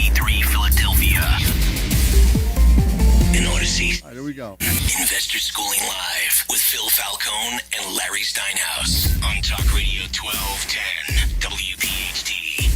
HD3 Philadelphia. In Odyssey. All right, here we go. Investor Schooling Live with Phil Falcone and Larry Steinhouse on Talk Radio 1210 WPHT.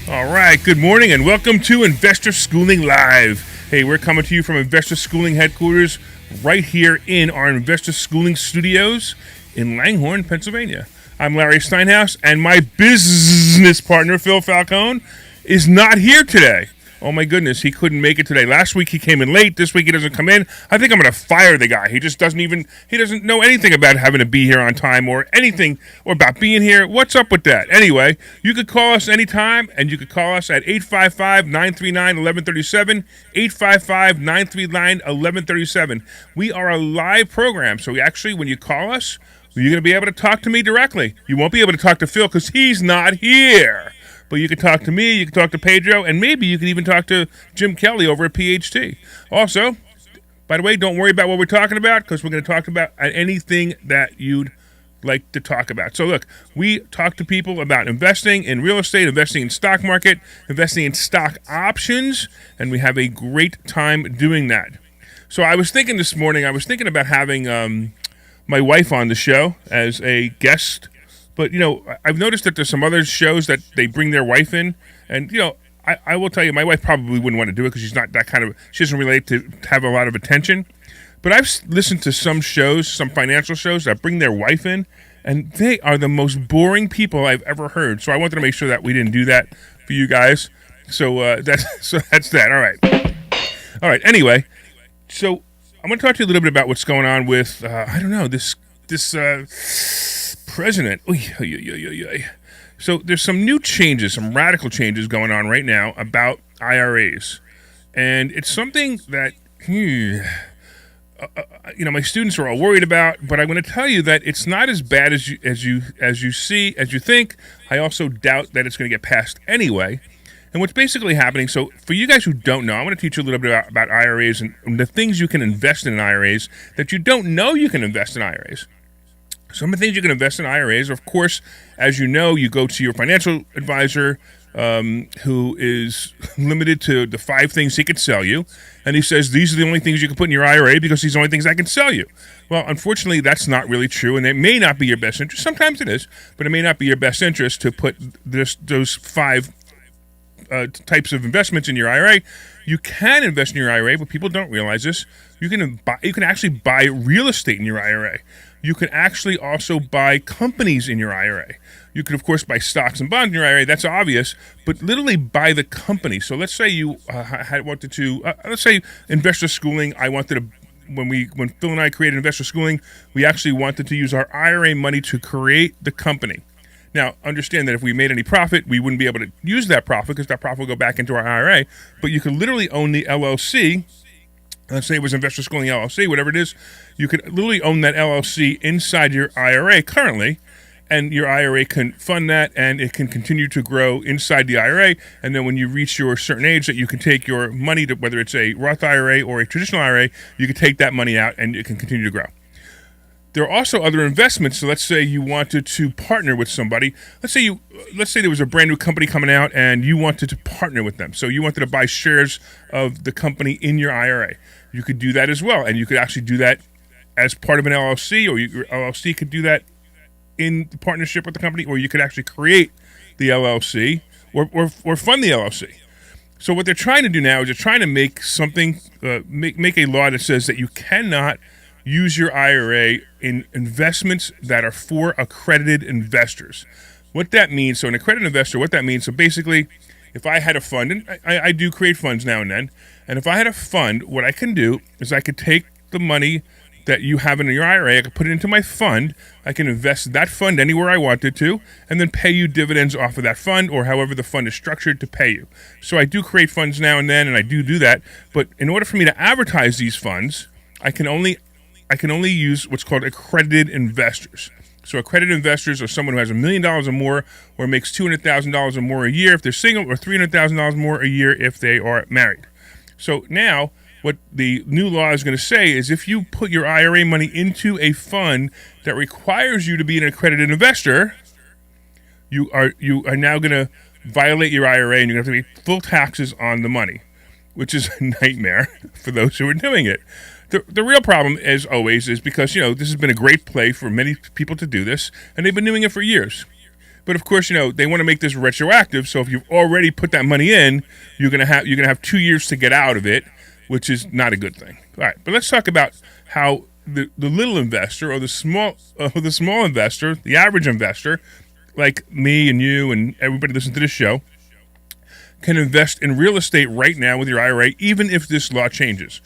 All right, good morning and welcome to Investor Schooling Live. Hey, we're coming to you from Investor Schooling headquarters right here in our Investor Schooling studios in Langhorne, Pennsylvania. I'm Larry Steinhouse, and my business partner, Phil Falcone, is not here today. Oh my goodness, he couldn't make it today. Last week he came in late. This week he doesn't come in. I think I'm going to fire the guy. He just doesn't know anything about having to be here on time or anything or about being here. What's up with that? Anyway, you could call us anytime, and you could call us at 855-939-1137, 855-939-1137. We are a live program, so actually when you call us, you're going to be able to talk to me directly. You won't be able to talk to Phil because he's not here. But you can talk to me, you can talk to Pedro, and maybe you can even talk to Jim Kelly over at PHT. Also, by the way, don't worry about what we're talking about because we're going to talk about anything that you'd like to talk about. So look, we talk to people about investing in real estate, investing in stock market, investing in stock options, and we have a great time doing that. So I was thinking this morning, about having my wife on the show as a guest. But, I've noticed that there's some other shows that they bring their wife in. And, I will tell you, my wife probably wouldn't want to do it because she's not that kind of, she doesn't relate to have a lot of attention. But I've listened to some shows, some financial shows that bring their wife in, and they are the most boring people I've ever heard. So I wanted to make sure that we didn't do that for you guys. So that's that. All right. Anyway, so I'm going to talk to you a little bit about what's going on with, this president. So there's some new changes, some radical changes going on right now about IRAs, and it's something that my students are all worried about. But I'm going to tell you that it's not as bad as you think. I also doubt that it's going to get passed anyway. And what's basically happening, so for you guys who don't know, I want to teach you a little bit about IRAs and the things you can invest in IRAs that you don't know you can invest in IRAs. Some of the things you can invest in IRAs, of course, as you know, you go to your financial advisor who is limited to the 5 things he can sell you, and he says, these are the only things you can put in your IRA because these are the only things I can sell you. Well, unfortunately, that's not really true, and it may not be your best interest. Sometimes it is, but it may not be your best interest to put those 5 types of investments in your IRA. You can invest in your IRA, but people don't realize this. You can actually buy real estate in your IRA. You can actually also buy companies in your IRA. You could, of course, buy stocks and bonds in your IRA. That's obvious, but literally buy the company. So let's say you let's say Investor Schooling. When Phil and I created Investor Schooling, we actually wanted to use our IRA money to create the company. Now, understand that if we made any profit, we wouldn't be able to use that profit because that profit will go back into our IRA. But you could literally own the LLC. Let's say it was Investor Schooling LLC, whatever it is. You could literally own that LLC inside your IRA currently, and your IRA can fund that, and it can continue to grow inside the IRA. And then when you reach your certain age that you can take your money to, whether it's a Roth IRA or a traditional IRA, you can take that money out and it can continue to grow. There are also other investments. So let's say you wanted to partner with somebody. Let's say there was a brand new company coming out and you wanted to partner with them. So you wanted to buy shares of the company in your IRA. You could do that as well, and you could actually do that as part of an LLC, or your LLC could do that in partnership with the company, or you could actually create the LLC or fund the LLC. So what they're trying to do now is they're trying to make something, make a law that says that you cannot use your IRA in investments that are for accredited investors. What that means, so an accredited investor, so basically, if I had a fund, and I do create funds now and then, and if I had a fund, what I can do is I could take the money that you have in your IRA, I could put it into my fund, I can invest that fund anywhere I wanted to, and then pay you dividends off of that fund, or however the fund is structured to pay you. So I do create funds now and then, and I do that, but in order for me to advertise these funds, I can only use what's called accredited investors. So accredited investors are someone who has $1 million or more, or makes $200,000 or more a year if they're single, or $300,000 more a year if they are married. So now, what the new law is going to say is if you put your IRA money into a fund that requires you to be an accredited investor, you are now going to violate your IRA, and you're going to have to pay full taxes on the money, which is a nightmare for those who are doing it. The real problem, as always, is because, this has been a great play for many people to do this, and they've been doing it for years. But of course, they want to make this retroactive. So if you've already put that money in, you're gonna have 2 years to get out of it, which is not a good thing. All right, but let's talk about how the little investor or the small investor, the average investor, like me and you and everybody listening to this show, can invest in real estate right now with your IRA, even if this law changes.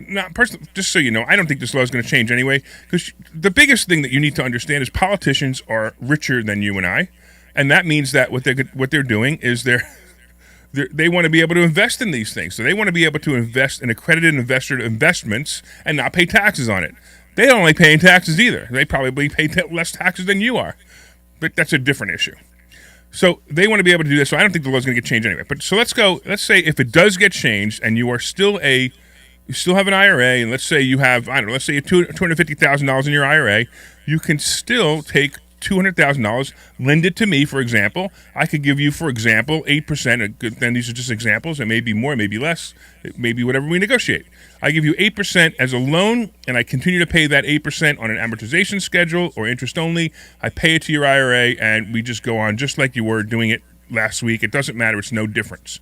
Now, personally, just so you know, I don't think this law is going to change anyway, because the biggest thing that you need to understand is politicians are richer than you and I, and that means that what they're doing is they want to be able to invest in these things. So they want to be able to invest in accredited investor investments and not pay taxes on it. They don't like paying taxes either. They probably pay less taxes than you are, but that's a different issue. So they want to be able to do this. So I don't think the law is going to get changed anyway. But so let's say if it does get changed and you still have an IRA, and let's say you have, let's say you have $250,000 in your IRA, you can still take $200,000, lend it to me, for example. I could give you, for example, 8%. Then these are just examples. It may be more, it may be less. It may be whatever we negotiate. I give you 8% as a loan, and I continue to pay that 8% on an amortization schedule or interest only. I pay it to your IRA, and we just go on just like you were doing it last week. It doesn't matter. It's no difference.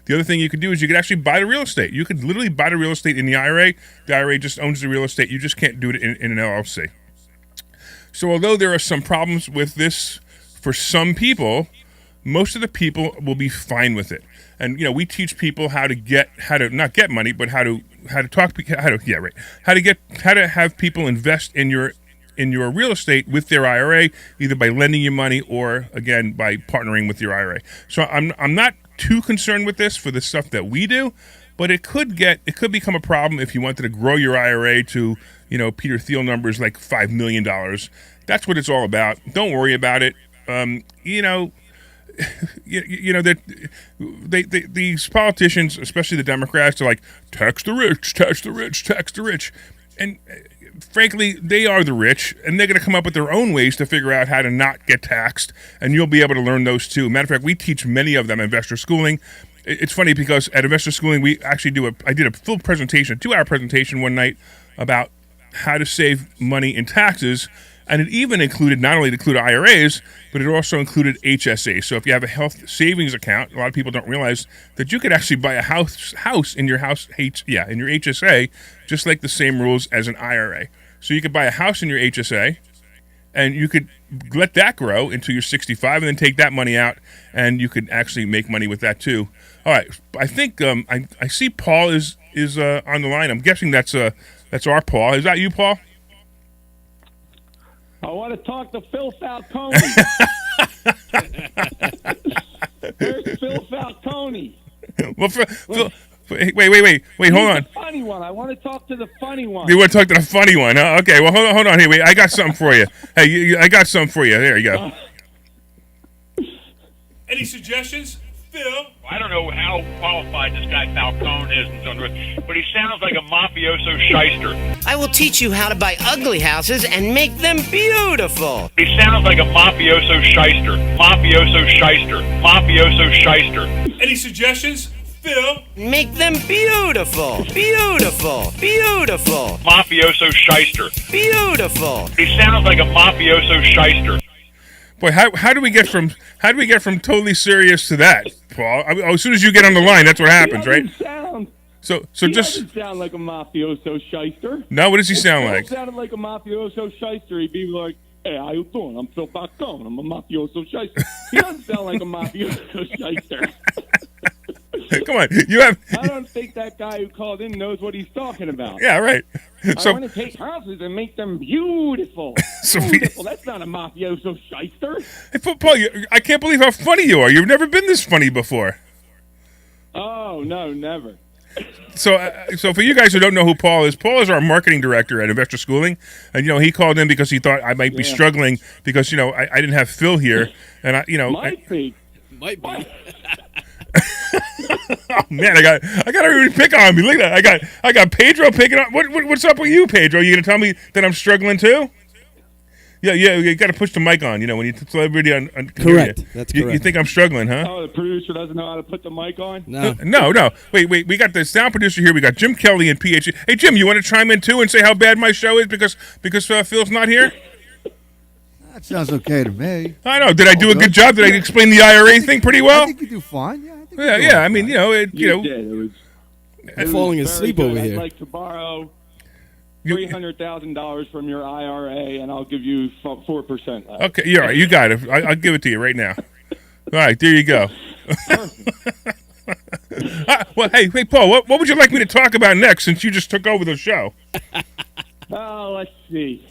The other thing you could do is you could actually buy the real estate. You could literally buy the real estate in the IRA. The IRA just owns the real estate. You just can't do it in an LLC. So although there are some problems with this for some people, most of the people will be fine with it. And we teach people how to not get money, but how to have people invest in your real estate with their IRA, either by lending you money or again by partnering with your IRA. So I'm not too concerned with this for the stuff that we do, but it could become a problem if you wanted to grow your IRA to Peter Thiel numbers like $5 million. That's what it's all about. Don't worry about it. These politicians, especially the Democrats, are like, tax the rich, tax the rich, tax the rich, and frankly, they are the rich, and they're going to come up with their own ways to figure out how to not get taxed, and you'll be able to learn those too. Matter of fact, we teach many of them investor schooling. It's funny because at investor schooling, we actually I did a full presentation, 2-hour presentation one night about how to save money in taxes, and it even included IRAs, but it also included HSA. So if you have a health savings account, a lot of people don't realize that you could actually buy a house in your HSA, just like the same rules as an IRA. So you could buy a house in your HSA, and you could let that grow until you're 65, and then take that money out, and you could actually make money with that too. All right, I think I see Paul is on the line. I'm guessing that's our Paul. Is that you, Paul? I want to talk to Phil Falcone. Where's Phil Falcone? Well, Phil, wait, hold on. The funny one. I want to talk to the funny one. You want to talk to the funny one? Huh? Okay, well, hold on. Here, wait, I got something for you. Hey, I got something for you. There you go. Any suggestions, Phil? I don't know how qualified this guy Falcone is and so on, but he sounds like a mafioso shyster. I will teach you how to buy ugly houses and make them beautiful. He sounds like a mafioso shyster. Mafioso shyster. Mafioso shyster. Any suggestions, Phil? Make them beautiful. Beautiful. Beautiful. Mafioso shyster. Beautiful. He sounds like a mafioso shyster. Boy, how do we get from totally serious to that, Paul? I mean, as soon as you get on the line, that's what happens, right? He doesn't sound like a mafioso shyster. No, what does he sound like? If Phil sounded like a mafioso shyster, he'd be like, "Hey, how you doing? I'm Phil Falcone. I'm a mafioso shyster." He doesn't sound like a mafioso shyster. Come on, I don't think that guy who called in knows what he's talking about. Yeah, right. I want to take houses and make them beautiful. Beautiful. That's not a mafioso shyster. Hey, Paul, I can't believe how funny you are. You've never been this funny before. Oh no, never. So for you guys who don't know who Paul is our marketing director at Investor Schooling, and he called in because he thought I might be struggling because I didn't have Phil here, and might be. Oh man, I got everybody pick on me. Look at that. I got Pedro picking on. What's up with you, Pedro? You gonna tell me that I'm struggling too? Yeah, you got to push the mic on. You know, when you tell everybody on can hear Correct. you. That's You correct. think I'm struggling, huh? Oh, the producer doesn't know how to put the mic on? No. No. Wait. We got the sound producer here. We got Jim Kelly and PhD. Hey, Jim, you want to chime in too and say how bad my show is because Phil's not here? That sounds okay to me. I know. Did I do a good good. job? Did I explain the IRA thing pretty I well? think you do fine. Yeah, I think Yeah. you're doing I mean, fine. you know. did. It was I'm falling very asleep good. over I'd here. like to borrow You- $300,000 from your IRA, and I'll give you 4%. Okay, you're all right. You got it. I'll give it to you right now. All right, there you go. Well, hey, Paul, what would you like me to talk about next since you just took over the show? Oh, let's see.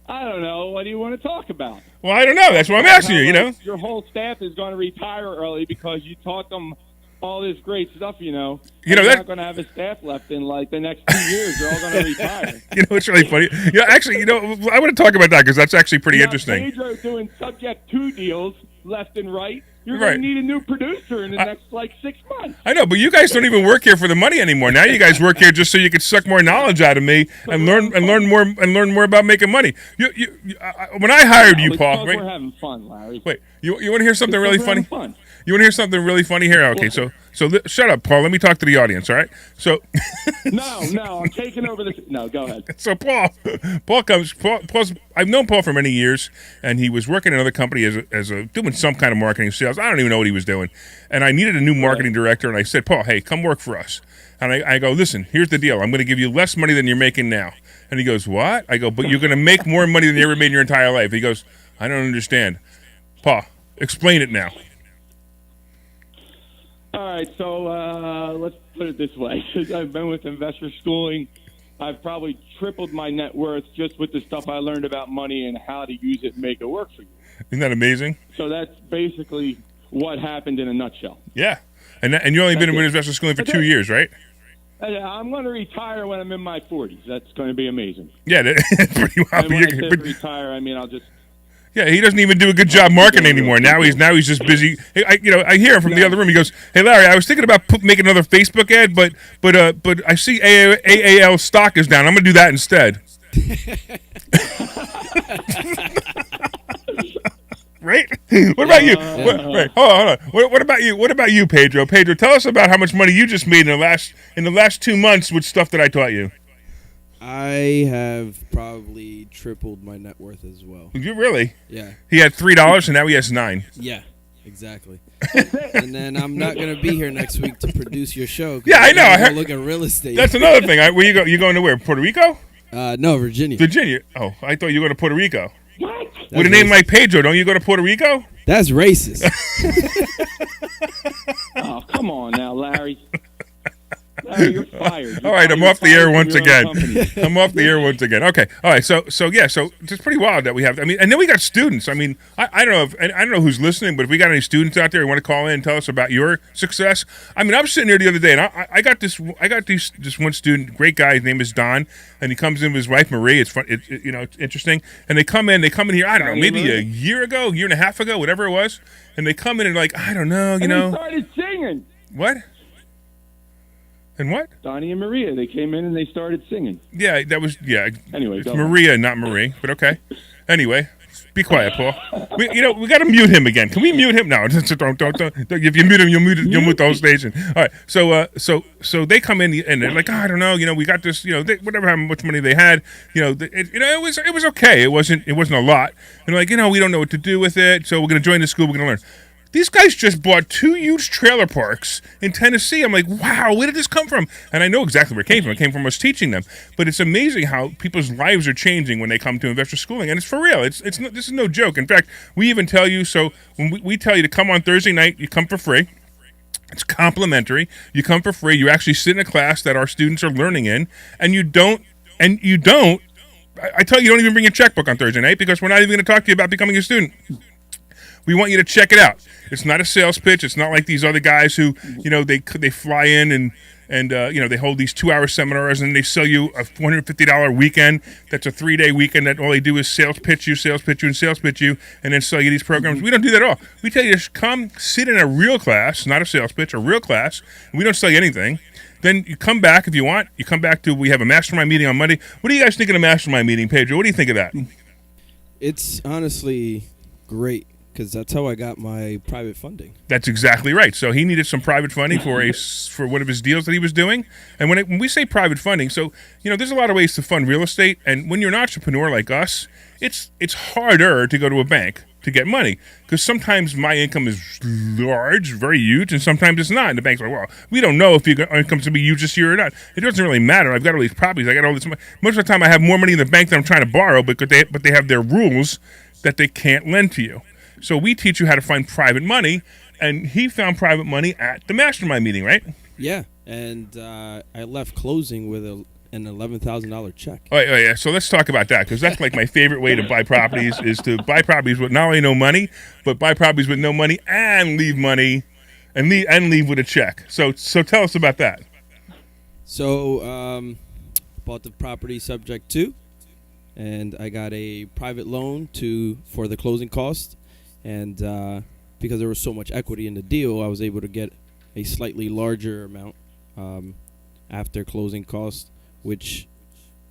I don't know. What do you want to talk about? Well, I don't know. That's what I'm asking you, you know? Your whole staff is going to retire early because you taught them all this great stuff, you know. You know, You're that- not going to have a staff left in, like, the next 2 years. They're all going to retire. You know, it's really funny. Yeah, actually, you know, I want to talk about that because that's actually pretty Now, interesting. Pedro doing Subject 2 deals left and right. You're Right. going to need a new producer in the next, 6 months. I know, but you guys don't even work here for the money anymore. Now you guys work here just so you can suck more knowledge out of me and learn more about making money. When I hired you, Paul, Because right? we're having fun, Larry. Wait, you want to hear something really Because we're funny? having fun. You want to hear something really funny here? Okay, shut up, Paul. Let me talk to the audience, all right? So, No, I'm taking over this. No, go ahead. so Paul's. I've known Paul for many years, and he was working in another company as a doing some kind of marketing sales. I don't even know what he was doing, and I needed a new marketing director. And I said, Paul, hey, come work for us. And I go, listen, here's the deal. I'm going to give you less money than you're making now. And he goes, what? I go, but you're going to make more money than you ever made in your entire life. He goes, I don't understand. Paul, explain it now. All right, so let's put it this way. Since I've been with investor schooling, I've probably tripled my net worth just with the stuff I learned about money and how to use it and make it work for you. Isn't that amazing? So that's basically what happened in a nutshell. Yeah. And you only been in investor schooling for 2 years, right? I'm going to retire when I'm in my 40s. That's going to be amazing. Yeah, that's pretty well. And when I say retire, I mean I'll just... Yeah, he doesn't even do a good job marketing anymore. Now he's just busy. Hey, I hear him from the other room. He goes, "Hey Larry, I was thinking about making another Facebook ad, but I see AAL stock is down. I'm going to do that instead." Right? What about you? Right. Hold on. What about you? What about you, Pedro? Pedro, tell us about how much money you just made in the last 2 months with stuff that I taught you. I have probably tripled my net worth as well. You really? Yeah. He had $3 and now he has $9. Yeah, exactly. And then I'm not going to be here next week to produce your show. 'Cause Yeah, I know. I I'm heard- look at real estate. That's another thing. Where you go? You going to where? Puerto Rico? No, Virginia. Virginia. Oh, I thought you were going to Puerto Rico. What? With a name like Pedro, don't you go to Puerto Rico? That's racist. Oh, come on now, Larry. Larry, you're fired. All right, I'm You're off the air fired once from your again. own company. I'm off the air once again. Okay. All right. So it's pretty wild that we have. I mean, and then we got students. I mean, I don't know I don't know who's listening, but if we got any students out there who want to call in and tell us about your success, I mean, I'm sitting here the other day and I got this one student, great guy. His name is Don, and he comes in with his wife Marie. It's fun. It's interesting. And they come in here. I don't know, maybe a year and a half ago, whatever it was. And they come in and like, I don't know, And they started singing. what? And what? Donnie and Maria, they came in and they started singing. Yeah, that was Anyway, it's go Maria, not Marie, but okay. Anyway, be quiet, Paul. We got to mute him again. Can we mute him? No, don't. If you mute him, you'll mute the whole station. All right. So they come in and they're like, I don't know. We got this. Whatever, how much money they had. It was okay. It wasn't a lot. And like, we don't know what to do with it. So we're gonna join the school. We're gonna learn. These guys just bought 2 huge trailer parks in Tennessee. I'm like, wow, where did this come from? And I know exactly where it came from. It came from us teaching them. But it's amazing how people's lives are changing when they come to investor schooling, and it's for real. This is no joke. In fact, we even tell you. So when we tell you to come on Thursday night, you come for free. It's complimentary. You come for free. You actually sit in a class that our students are learning in, and you don't. I tell you, you don't even bring your checkbook on Thursday night because we're not even going to talk to you about becoming a student. We want you to check it out. It's not a sales pitch. It's not like these other guys who, they fly in and they hold these 2-hour seminars and they sell you a $450 weekend. That's a 3-day weekend that all they do is sales pitch you, and then sell you these programs. We don't do that at all. We tell you to come sit in a real class, not a sales pitch, a real class. And we don't sell you anything. Then you come back if you want. You come back we have a mastermind meeting on Monday. What do you guys think of the mastermind meeting, Pedro? What do you think of that? It's honestly great because that's how I got my private funding. That's exactly right. So he needed some private funding for one of his deals that he was doing. And when we say private funding, so there's a lot of ways to fund real estate. And when you're an entrepreneur like us, it's harder to go to a bank to get money because sometimes my income is large, very huge, and sometimes it's not. And the bank's like, well, we don't know if your income's going to be huge this year or not. It doesn't really matter. I've got all these properties. I got all this money. Most of the time, I have more money in the bank than I'm trying to borrow, but they have their rules that they can't lend to you. So we teach you how to find private money, and he found private money at the mastermind meeting, right? Yeah, and I left closing with an $11,000 check. Oh, yeah. So let's talk about that because that's like my favorite way to buy properties is to buy properties with not only no money, but buy properties with no money and leave money, and leave with a check. So tell us about that. So bought the property subject to, and I got a private loan for the closing cost. And because there was so much equity in the deal, I was able to get a slightly larger amount after closing costs, which,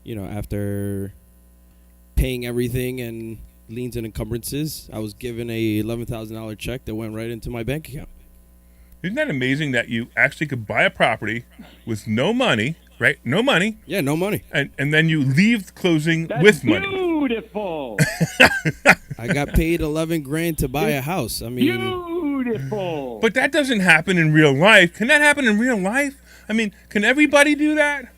after paying everything and liens and encumbrances, I was given a $11,000 check that went right into my bank account. Isn't that amazing that you actually could buy a property with no money, right? No money. Yeah, no money. And then you leave closing with money. Beautiful. I got paid $11,000 to buy a house. I mean, Beautiful. But that doesn't happen in real life. Can that happen in real life? I mean, can everybody do that?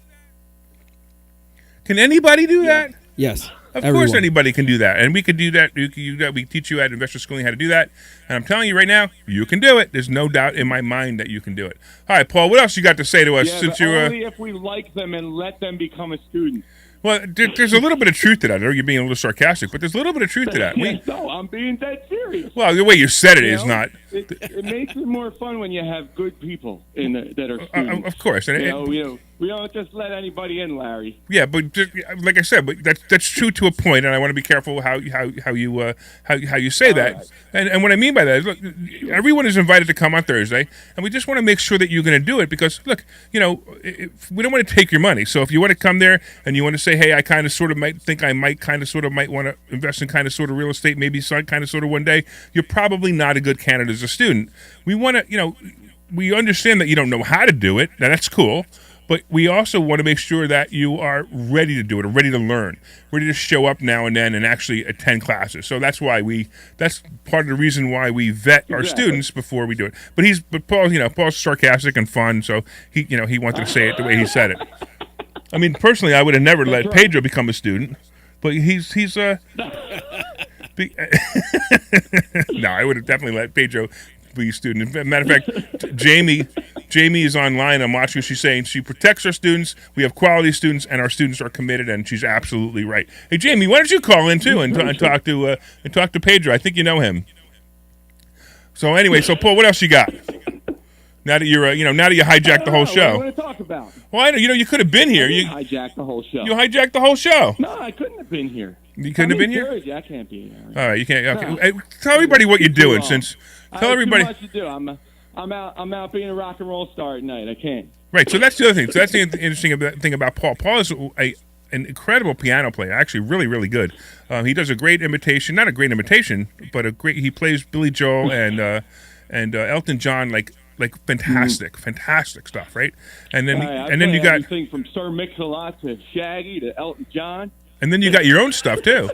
Can anybody do that? yes. Of everyone. course anybody can do that. And we could do that. We teach you at Investor Schooling how to do that. And I'm telling you right now, you can do it. There's no doubt in my mind that you can do it. All right, Paul, what else you got to say to us? But only if we like them and let them become a student. Well, there's a little bit of truth to that. I know you're being a little sarcastic, but there's a little bit of truth to that. No, I'm being dead serious. Well, the way you said it is not. It makes it more fun when you have good people that are students. Of course. And we don't just let anybody in, Larry. Yeah, but like I said, but that's true to a point, and I want to be careful how you say that. Right. And what I mean by that is, look, everyone is invited to come on Thursday, and we just want to make sure that you're going to do it because, look, we don't want to take your money. So if you want to come there and you want to say, hey, I kind of sort of might think I might kind of sort of might want to invest in kind of sort of real estate, maybe some kind of sort of one day, you're probably not a good candidate as a student. We want to, we understand that you don't know how to do it. Now that's cool. But we also want to make sure that you are ready to do it, or ready to learn, ready to show up now and then and actually attend classes. So that's why that's part of the reason why we vet our students before we do it. But Paul's sarcastic and fun, so he wanted to say it the way he said it. I mean, personally, I would have never let Pedro become a student, but he's no, I would have definitely let Pedro be a student. Matter of fact, Jamie is online. I'm watching. She's saying she protects our students. We have quality students, and our students are committed. And she's absolutely right. Hey, Jamie, why don't you call in too and talk to Pedro? I think you know him. So anyway, Paul, what else you got? Now that you're now that you hijacked the whole show. What do you want to talk about? Well, I know you could have been here. You hijacked the whole show. You hijacked the whole show. No, I couldn't have been here. You couldn't have been here. Jersey. I can't be here. All right, you can't. Okay, no. Hey, tell everybody what you're doing. Tell everybody. Too much to do. I'm out being a rock and roll star at night. I can't. Right. So that's the other thing. So that's the interesting thing about Paul. Paul is an incredible piano player. Actually, really, really good. He does a great imitation. Not a great imitation, but he plays Billy Joel and Elton John like fantastic stuff, right? And then you got everything from Sir Mix-a-Lot to Shaggy to Elton John. And then you got your own stuff too.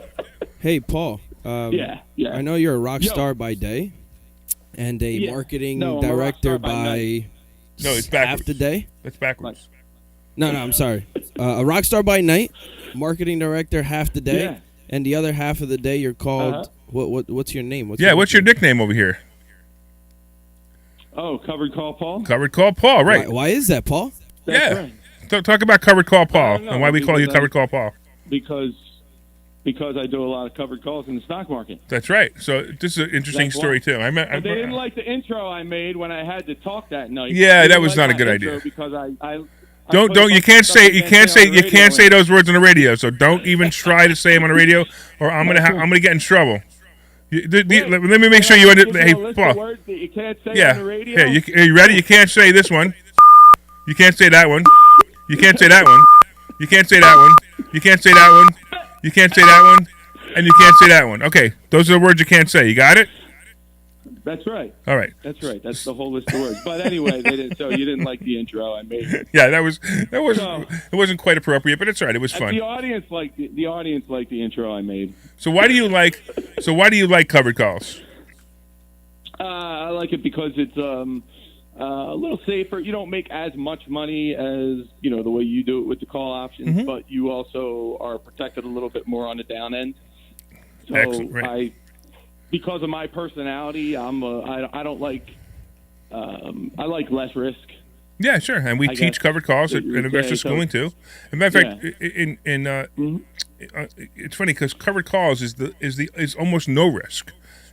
Hey, Paul. Yeah. I know you're a rock star by day, and a marketing director by no, it's backwards. Half the day. That's backwards. No, I'm sorry. A rock star by night, marketing director half the day, and the other half of the day you're called. What's your name? What's your nickname over here? Oh, Covered Call Paul? Covered Call Paul, right. Why is that, Paul? That's right. Talk about Covered Call Paul and why we call you Covered Call Paul. Because I do a lot of covered calls in the stock market. That's right. So this is an interesting story, too. They didn't like the intro I made when I had to talk that night. Yeah, that was not a good idea. Because I you can't say those words on the radio. So don't even try to say them on the radio, or I'm gonna get in trouble. Let me make sure you understand. Hey, Paul. You can't say on the radio? Yeah, are you ready? You can't say this one. You can't say that one. You can't say that one. You can't say that one. You can't say that one. You can't say that one. And you can't say that one. Okay, those are the words you can't say. You got it? That's right. All right. That's right. That's the whole list of words. But anyway, they didn't. So you didn't like the intro I made. Yeah, that wasn't quite appropriate, but it's all right. It was fun. The audience liked the intro I made. So why do you like covered calls? I like it because it's a little safer. You don't make as much money as the way you do it with the call options, but you also are protected a little bit more on the down end. So Excellent, right. Because of my personality, I don't like I like less risk. Yeah, sure. And we teach covered calls at Investor Schooling too. As a matter of fact, it's funny because covered calls is almost no risk.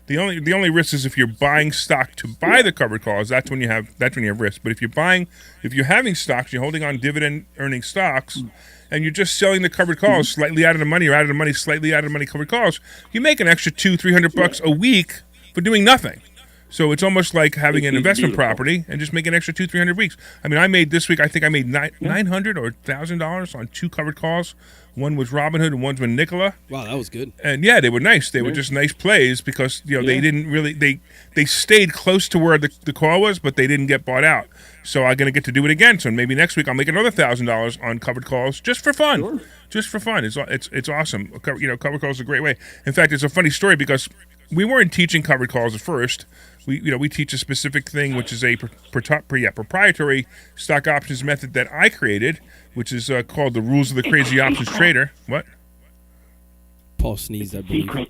The only risk is if you're buying stock to buy the covered calls. That's when you have risk. But if you're having stocks, you're holding on dividend earning stocks, and you're just selling the covered calls slightly out of the money or out of the money slightly out of the money covered calls, you make an extra $200-$300 a week for doing nothing. So it's almost like having an investment property and just making an extra $200-$300 weeks. I mean, I made this week. I think I made $900 or $1,000 on 2 covered calls. One was Robinhood and one's with Nicola. Wow, that was good. And yeah, they were nice. They were just nice plays because they didn't really they stayed close to where the call was, but they didn't get bought out. So I'm going to get to do it again. So maybe next week I'll make another $1,000 on covered calls just for fun. Sure. Just for fun. It's awesome. Covered calls is a great way. In fact, it's a funny story because we weren't teaching covered calls at first. We teach a specific thing, which is a proprietary stock options method that I created, which is called the Rules of the Crazy Options Trader. What? Paul sneezed, I believe.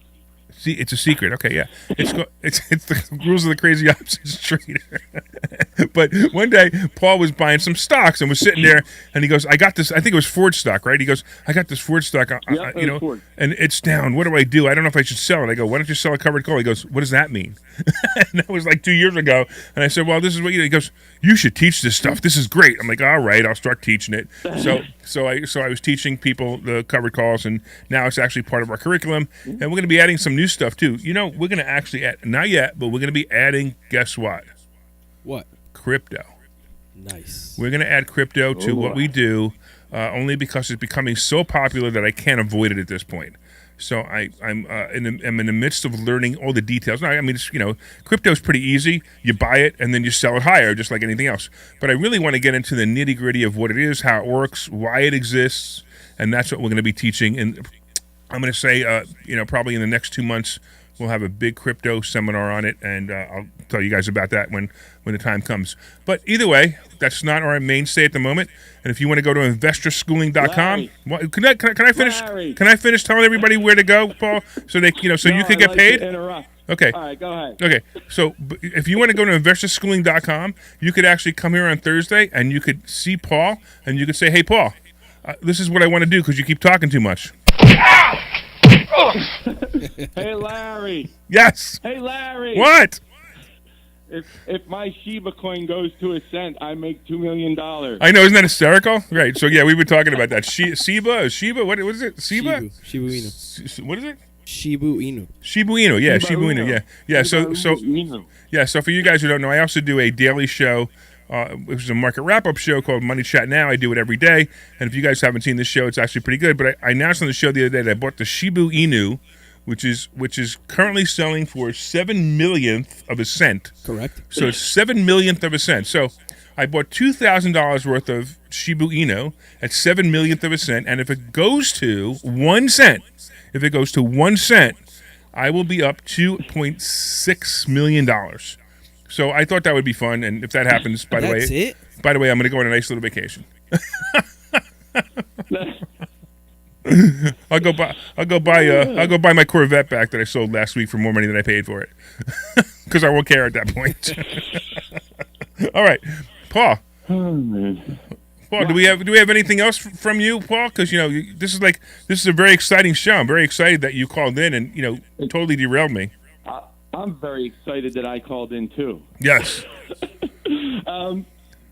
See, it's a secret. Okay, yeah. It's the Rules of the Crazy Options Trader. But one day, Paul was buying some stocks and was sitting there, and he goes, "I got this." I think it was Ford stock, right? He goes, "I got this Ford stock, Ford. and it's down. What do I do? I don't know if I should sell it." I go, "Why don't you sell a covered call?" He goes, "What does that mean?" And that was like 2 years ago. And I said, "Well, this is what you." He goes, "You should teach this stuff. This is great." I'm like, "All right, I'll start teaching it." So I was teaching people the covered calls, and now it's actually part of our curriculum. And we're going to be adding some new stuff too. We're going to actually add, not yet, but we're going to be adding. Guess what? What? Crypto. Nice. We're going to add crypto to what we do, only because it's becoming so popular that I can't avoid it at this point. So I'm in the midst of learning all the details. Now, I mean, crypto is pretty easy. You buy it and then you sell it higher, just like anything else. But I really want to get into the nitty gritty of what it is, how it works, why it exists, and that's what we're going to be teaching. And I'm going to say, probably in the next 2 months, we'll have a big crypto seminar on it, and I'll tell you guys about that when the time comes. But either way, that's not our mainstay at the moment. And if you want to go to investorschooling.com, can I finish? Larry. Can I finish telling everybody where to go, Paul, so they you could get paid? To interrupt. Okay. All right, go ahead. Okay, so if you want to go to investorschooling.com, you could actually come here on Thursday, and you could see Paul, and you could say, "Hey, Paul, this is what I want to do because you keep talking too much." Hey, Larry. Yes. Hey, Larry. What? If my Shiba coin goes to a cent, I make $2 million. I know, isn't that hysterical? Right. So yeah, we've been talking about that. Shiba. What is it? Shiba. Shibu Inu. What is it? Shibu Inu. Shibu Inu. Yeah, Shibu Inu. Yeah. So for you guys who don't know, I also do a daily show. Which is a market wrap-up show called Money Chat Now. I do it every day, and if you guys haven't seen this show, it's actually pretty good. But I announced on the show the other day that I bought the Shibu Inu, which is currently selling for 7/millionth of a cent. Correct. So it's 7/millionth of a cent. So I bought $2,000 worth of Shibu Inu at 7/millionth of a cent, and if it goes to 1 cent, I will be up $2.6 million. So I thought that would be fun, and if that happens, by the way, I'm going to go on a nice little vacation. I'll go buy my Corvette back that I sold last week for more money than I paid for it, because I won't care at that point. All right, Paul. Oh, man. Paul, do we have anything else from you, Paul? Because this is a very exciting show. I'm very excited that you called in and totally derailed me. I'm very excited that I called in too. Yes.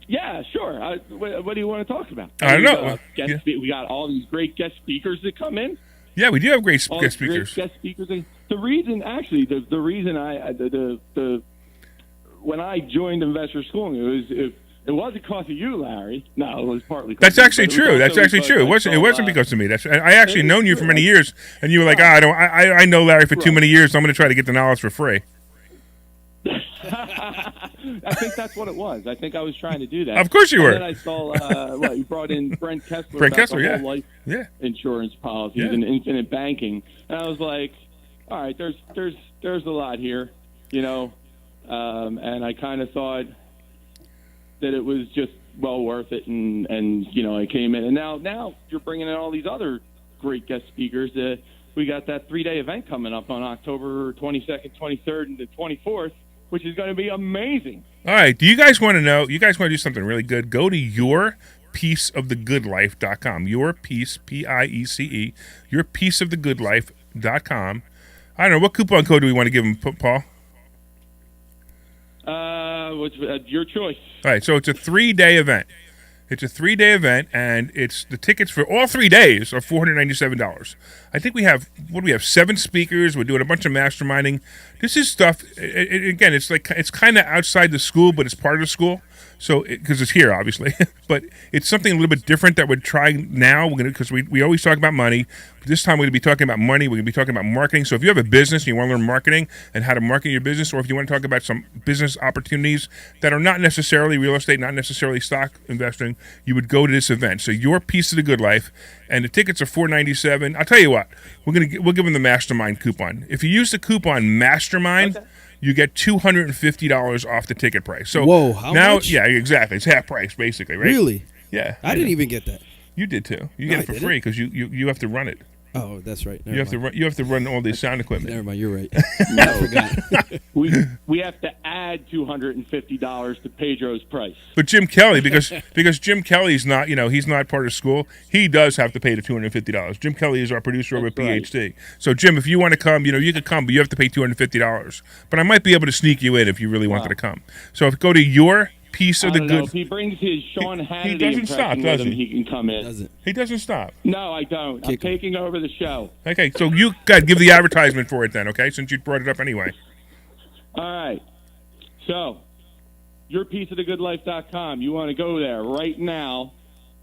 Yeah, sure. What do you want to talk about? I don't know. We got all these great guest speakers that come in. Yeah, we do have great guest speakers. Great guest speakers. The reason when I joined Investor Schooling, it was It wasn't because of you, Larry. No, it was partly. That's actually but it was true. That's also actually because true. It I wasn't. It saw, wasn't because of me. I actually it is known you for true. many years, and you were like, I know Larry for too Right. many years, so I'm going to try to get the knowledge for free. I think that's what it was. I think I was trying to do that. Of course you were. And then I saw you brought in Brent Kessler. Brent about Kessler, the yeah. whole life Yeah. insurance policies Yeah. and infinite banking, and I was like, all right, there's a lot here, and I kind of thought that it was just well worth it, and I came in, and now you're bringing in all these other great guest speakers. We got that 3-day event coming up on October 22nd, 23rd, and the 24th, which is going to be amazing. All right. Do you guys want to know? You guys want to do something really good? Go to yourpieceofthegoodlife.com. Your piece, Piece, yourpieceofthegoodlife.com. I don't know. What coupon code do we want to give them, Paul? Your choice. All right. So it's a 3-day event. It's a 3-day event, and the tickets for all 3 days are $497. I think we have 7 speakers. We're doing a bunch of masterminding. This is stuff. Again, it's kind of outside the school, but it's part of the school. So because it's here, obviously, but it's something a little bit different that we're trying now. Because we always talk about money. This time we're going to be talking about money. We're going to be talking about marketing. So if you have a business and you want to learn marketing and how to market your business, or if you want to talk about some business opportunities that are not necessarily real estate, not necessarily stock investing, you would go to this event. So Your Piece of the Good Life, and the tickets are $497. I'll tell you what, we'll give them the Mastermind coupon. If you use the coupon Mastermind. Okay. You get $250 off the ticket price. So whoa, how much? Yeah, exactly. It's half price, basically, right? Really? Yeah. I didn't even get that. You did too. You get it for free because you have to run it. Oh, that's right. You have to run all the sound equipment. Never mind. You're right. I forgot. we have to add $250 to Pedro's price. But Jim Kelly, because Jim Kelly's not, he's not part of school, he does have to pay the $250. Jim Kelly is our producer over at PhD. Right. So Jim, if you want to come, you could come, but you have to pay $250. But I might be able to sneak you in if you really wanted to come. So go to Your Piece of the Good. If he brings his Sean Hannity he doesn't stop, does he? He can come in. He doesn't stop. No, I don't. I'm taking over the show. Okay, so you got to give the advertisement for it then, okay? Since you brought it up anyway. All right. So, yourpieceofthegoodlife.com. You want to go there right now,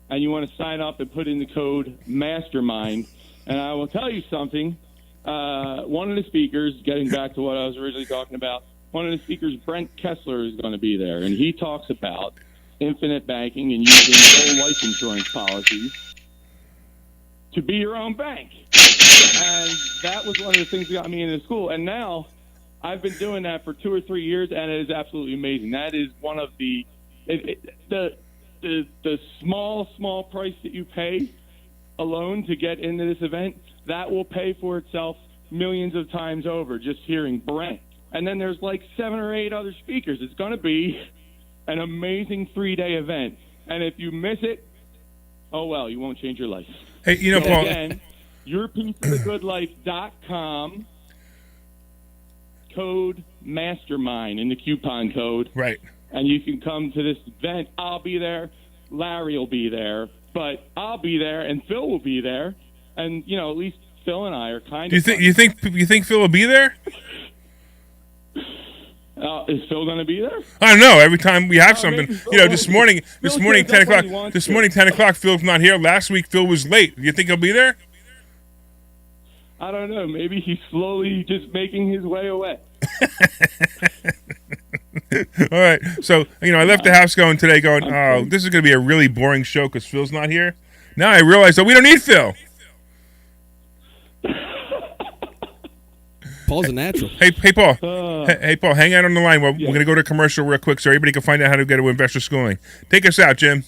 and you want to sign up and put in the code MASTERMIND. And I will tell you something. One of the speakers, getting back to what I was originally talking about, one of the speakers, Brent Kessler, is going to be there, and he talks about infinite banking and using whole life insurance policies to be your own bank. And that was one of the things that got me into school. And now I've been doing that for 2 or 3 years, and it is absolutely amazing. That is one of the small price that you pay alone to get into this event, that will pay for itself millions of times over just hearing Brent. And then there's like 7 or 8 other speakers. It's going to be an amazing 3-day event. And if you miss it, oh, well, you won't change your life. Hey, Paul. Again, yourpieceofthegoodlife.com, code MASTERMIND in the coupon code. Right. And you can come to this event. I'll be there. Larry will be there. But I'll be there, and Phil will be there. And, at least Phil and I are kind of... You think Phil will be there? Is Phil going to be there? I don't know. Every time we have something, this morning, 10 o'clock. This morning, 10 o'clock. Phil's not here. Last week, Phil was late. Do you think he'll be there? I don't know. Maybe he's slowly just making his way away. All right. So I left the house this is going to be a really boring show because Phil's not here. Now I realize that we don't need Phil. Paul's a natural. Hey, Paul. Hey, Paul, hang out on the line. We're going to go to commercial real quick so everybody can find out how to get to investor schooling. Take us out, Jim.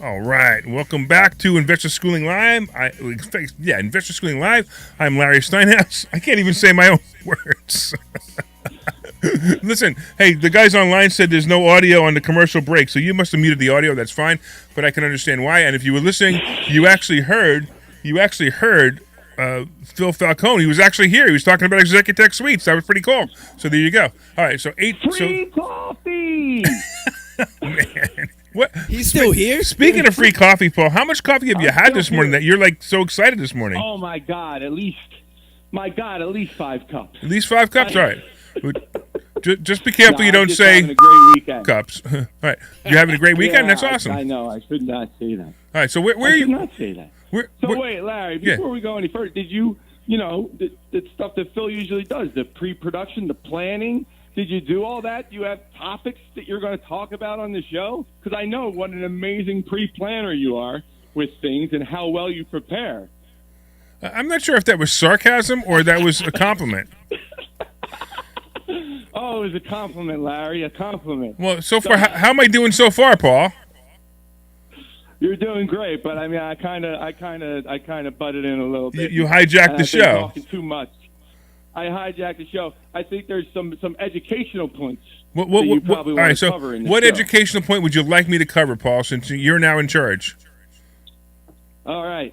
All right. Welcome back to Investor Schooling Live. Investor Schooling Live. I'm Larry Steinhouse. I can't even say my own words. Listen, hey, the guys online said there's no audio on the commercial break, so you must have muted the audio. That's fine, but I can understand why. And if you were listening, you actually heard Phil Falcone. He was actually here. He was talking about Executech Suites. That was pretty cool. So there you go. All right, so Free coffee. Man. What? He's still here? Speaking of free coffee, Paul, how much coffee have you had this morning that you're like so excited this morning? Oh my God! At least 5 cups. At least 5 cups. All right. Just be careful No, you I'm don't just say having a great weekend. cups. All right. You're having a great weekend? Yeah, That's awesome. I know. I should not say that. All right. So where are I you? should not say that. So where- wait, Larry, Yeah. before we go any further, did you the stuff that Phil usually does, the pre-production, the planning, did you do all that? Do you have topics that you're going to talk about on the show? Because I know what an amazing pre-planner you are with things and how well you prepare. I'm not sure if that was sarcasm or that was a compliment. Oh, it was a compliment, Larry, a compliment. Well, so far, how am I doing so far, Paul? You're doing great, but I mean, I kind of butted in a little bit. You hijacked And the I've been show. Talking too much. I hijacked the show. I think there's some educational points that you probably all right, want to so cover in the what show. educational point would you like me to cover, Paul, since you're now in charge? All right.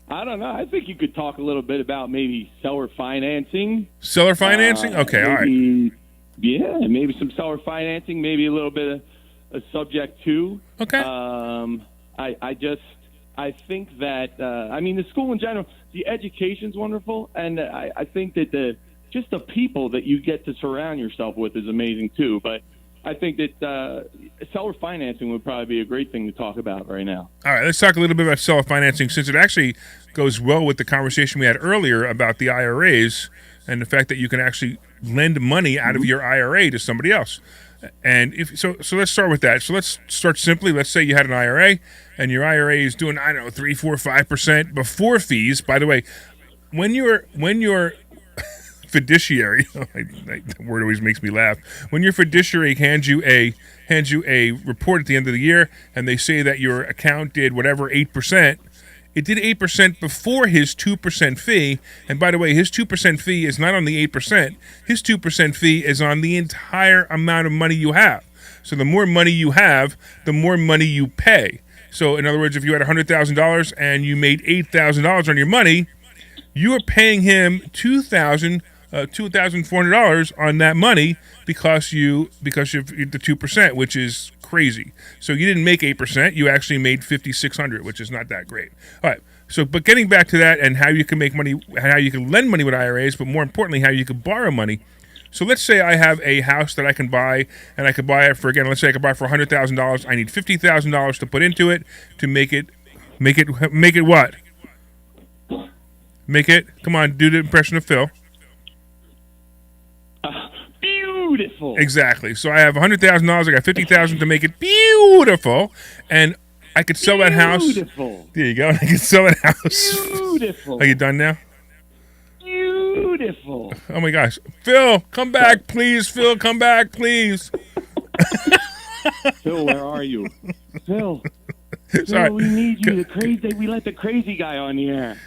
I don't know. I think you could talk a little bit about maybe seller financing. Seller financing? Okay, all right. Yeah, maybe some seller financing, maybe a little bit of a subject too. Okay. I think that I mean the school in general, the education's wonderful, and I think that the people that you get to surround yourself with is amazing too. But I think that seller financing would probably be a great thing to talk about right now. All right, let's talk a little bit about seller financing, since it actually goes well with the conversation we had earlier about the IRAs and the fact that you can actually lend money out of your IRA to somebody else. And so let's start with that. So let's start simply. Let's say you had an IRA, and your IRA is doing 3, 4, 5% before fees. By the way, when your fiduciary, that word always makes me laugh. When your fiduciary hands you a report at the end of the year, and they say that your account did whatever 8%. It did 8% before his 2% fee. And by the way, his 2% fee is not on the 8%. His 2% fee is on the entire amount of money you have. So the more money you have, the more money you pay. So in other words, if you had $100,000 and you made $8,000 on your money, you are paying him $2,400 on that money because of the 2%, which is crazy. So you didn't make 8%, you actually made $5,600, which is not that great. All right. So, but getting back to that and how you can make money, how you can lend money with IRAs, but more importantly, how you can borrow money. So let's say I have a house that I can buy, and I could buy it for, again, let's say I could buy it for $100,000. I need $50,000 to put into it to make it what? Make it, come on, do the impression of Phil. Beautiful. Exactly. So I have $100,000. I got $50,000 to make it beautiful, and I could sell that house. Beautiful. There you go. I could sell that house. Beautiful. Are you done now? Beautiful. Oh my gosh, Phil, come back, please. Phil, come back, please. Phil, where are you? Phil. Sorry. Phil, we need you. We let the crazy guy on the air.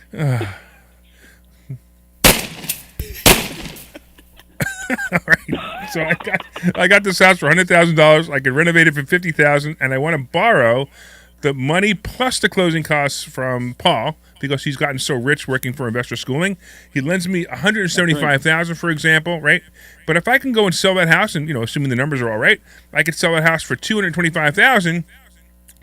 All right. So I got this house for $100,000. I could renovate it for $50,000, and I want to borrow the money plus the closing costs from Paul because he's gotten so rich working for Investor Schooling. He lends me $175,000, for example, right? But if I can go and sell that house, and assuming the numbers are all right, I could sell that house for $225,000.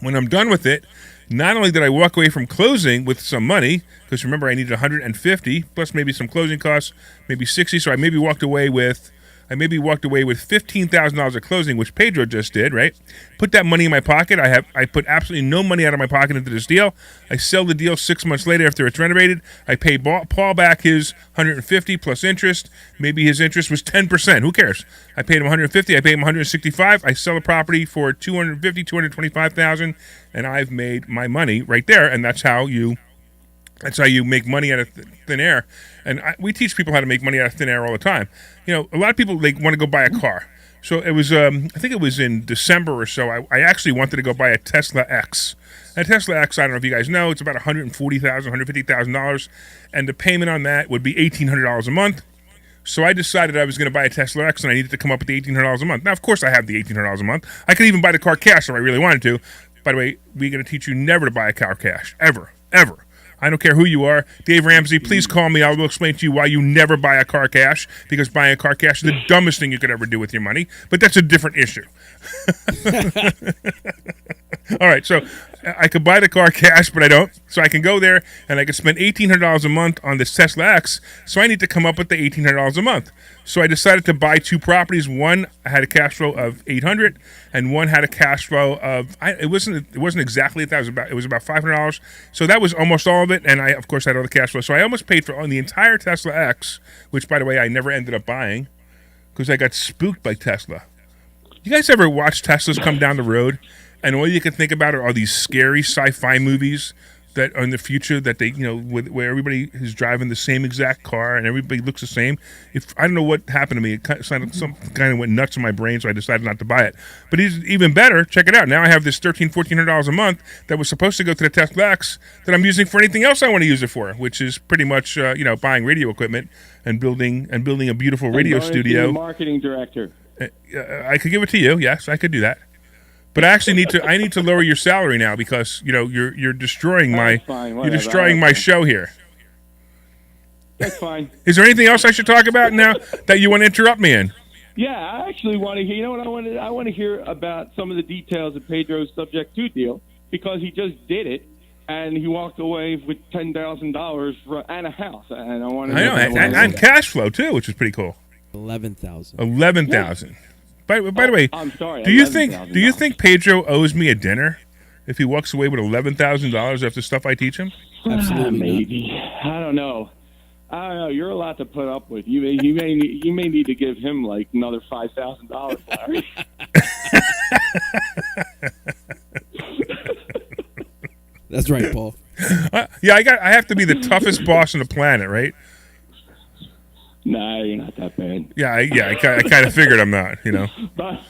When I'm done with it, not only did I walk away from closing with some money, because remember I needed $150 plus maybe some closing costs, maybe $60. So I maybe walked away with $15,000 of closing, which Pedro just did, right? Put that money in my pocket. I put absolutely no money out of my pocket into this deal. I sell the deal 6 months later after it's renovated. I pay Paul back his $150 plus interest. Maybe his interest was 10%. Who cares? I paid him $150. I paid him $165. I sell the property for $225,000, and I've made my money right there. And that's how you make money out of thin air. And we teach people how to make money out of thin air all the time. A lot of people, they want to go buy a car. So it was, I think it was in December or so. I actually wanted to go buy a Tesla X. A Tesla X, I don't know if you guys know, it's about $140,000, $150,000, and the payment on that would be $1,800 a month. So I decided I was going to buy a Tesla X, and I needed to come up with the $1,800 a month. Now, of course, I have the $1,800 a month. I could even buy the car cash if I really wanted to. By the way, we're going to teach you never to buy a car cash, ever, ever. I don't care who you are. Dave Ramsey, please call me. I will explain to you why you never buy a car cash, because buying a car cash is the dumbest thing you could ever do with your money, but that's a different issue. All right, so I could buy the car cash, but I don't. So I can go there, and I can spend $1,800 a month on this Tesla X, so I need to come up with the $1,800 a month. So I decided to buy two properties. One had a cash flow of $800, and one had a cash flow of it wasn't exactly that. It was about $500. So that was almost all of it, and I of course had all the cash flow. So I almost paid for on the entire Tesla X, which by the way I never ended up buying because I got spooked by Tesla. You guys ever watch Teslas come down the road, and all you can think about are these scary sci-fi movies that are in the future that they, where everybody is driving the same exact car and everybody looks the same? If I don't know what happened to me, it kind of went nuts in my brain, so I decided not to buy it. But even better, check it out. Now I have this $1,400 a month that was supposed to go to the Tesla X that I'm using for anything else I want to use it for, which is pretty much buying radio equipment and building a beautiful radio studio. Marketing director. I could give it to you. Yes, I could do that. But I actually need to lower your salary now because you're destroying my show here. That's fine. Is there anything else I should talk about now that you want to interrupt me in? Yeah, I actually want to hear. You know what I want to hear about some of the details of Pedro's Subject 2 deal, because he just did it and he walked away with $10,000 and a house. And I want to. I know, and cash flow too, which is pretty cool. 11,000. 11,000. By the way, I'm sorry. Do you think Pedro owes me a dinner if he walks away with $11,000 after stuff I teach him? Absolutely maybe. I don't know. You're a lot to put up with. You may need to give him like another $5,000, Larry. That's right, Paul. Yeah, I have to be the toughest boss on the planet, right? Nah, you're not that bad. Yeah, I kind of figured I'm not, But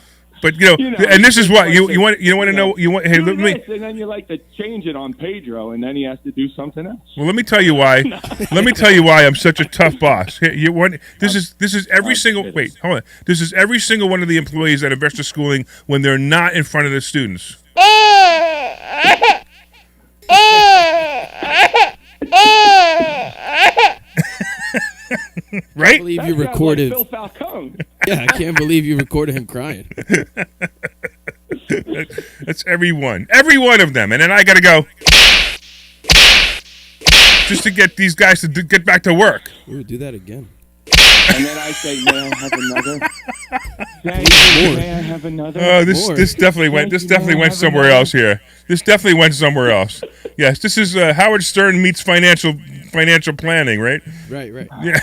and this is what you want to know. Hey, let me. And then you like to change it on Pedro, and then he has to do something else. Well, let me tell you why. Let me tell you why I'm such a tough boss. This is every single. Wait, hold on. This is every single one of the employees at Investor Schooling when they're not in front of the students. Right? I can't believe you recorded. Like Phil Falcone. Yeah, I can't believe you recorded him crying. That's every one of them, and then I got to go just to get these guys to get back to work. We would do that again. And then I say, "May I have another?" May I have another? Oh, this definitely went somewhere else here. This definitely went somewhere else. Yes, this is Howard Stern meets financial planning, right? Right. Yeah.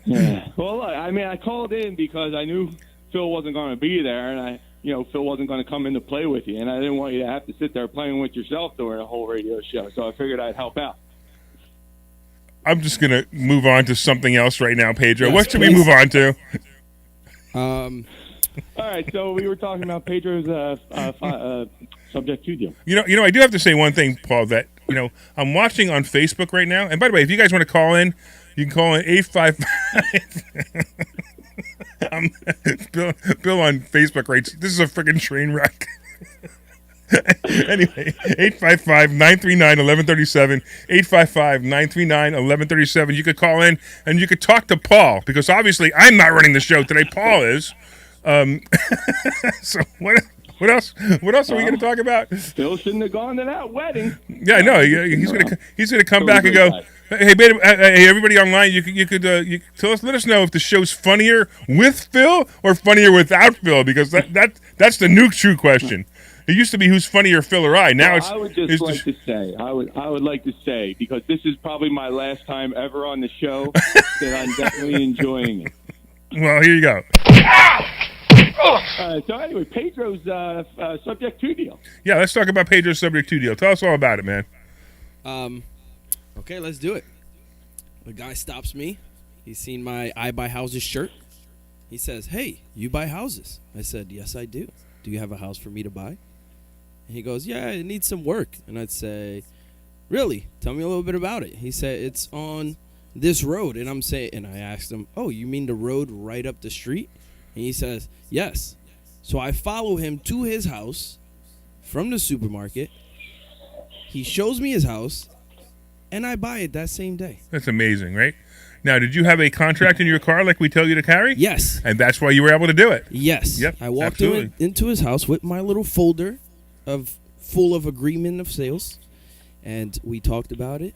Yeah. Well, look, I called in because I knew Phil wasn't going to be there, and Phil wasn't going to come in to play with you, and I didn't want you to have to sit there playing with yourself during a whole radio show. So I figured I'd help out. I'm just gonna move on to something else right now, Pedro. Yes, what should we move on to? All right. So we were talking about Pedro's Subject 2 deal. I do have to say one thing, Paul. That I'm watching on Facebook right now. And by the way, if you guys want to call in, you can call in 855. Bill on Facebook writes, "This is a freaking train wreck." Anyway, 855-939-1137, 855-939-1137. You could call in and you could talk to Paul, because obviously I'm not running the show today. Paul is. So what else? What else are we going to talk about? Phil shouldn't have gone to that wedding. Yeah, no, he's gonna come back and go, hey, everybody online, you could let us know if the show's funnier with Phil or funnier without Phil, because that's the new true question. It used to be who's funnier, Phil or I. Now I would just like to say, I would like to say, because this is probably my last time ever on the show, that I'm definitely enjoying it. Well, here you go. So anyway, Pedro's Subject 2 deal. Yeah, let's talk about Pedro's Subject 2 deal. Tell us all about it, man. Okay, let's do it. A guy stops me. He's seen my I Buy Houses shirt. He says, "Hey, you buy houses?" I said, "Yes, I do. Do you have a house for me to buy?" And he goes, "Yeah, it needs some work." And I'd say, "Really? Tell me a little bit about it." He said, "It's on this road." And I asked him, "Oh, you mean the road right up the street?" And he says, "Yes." So I follow him to his house from the supermarket. He shows me his house, and I buy it that same day. That's amazing, right? Now, did you have a contract in your car like we tell you to carry? Yes. And that's why you were able to do it? Yes. Yep, I walked into his house with my little folder full of agreement of sales, and we talked about it.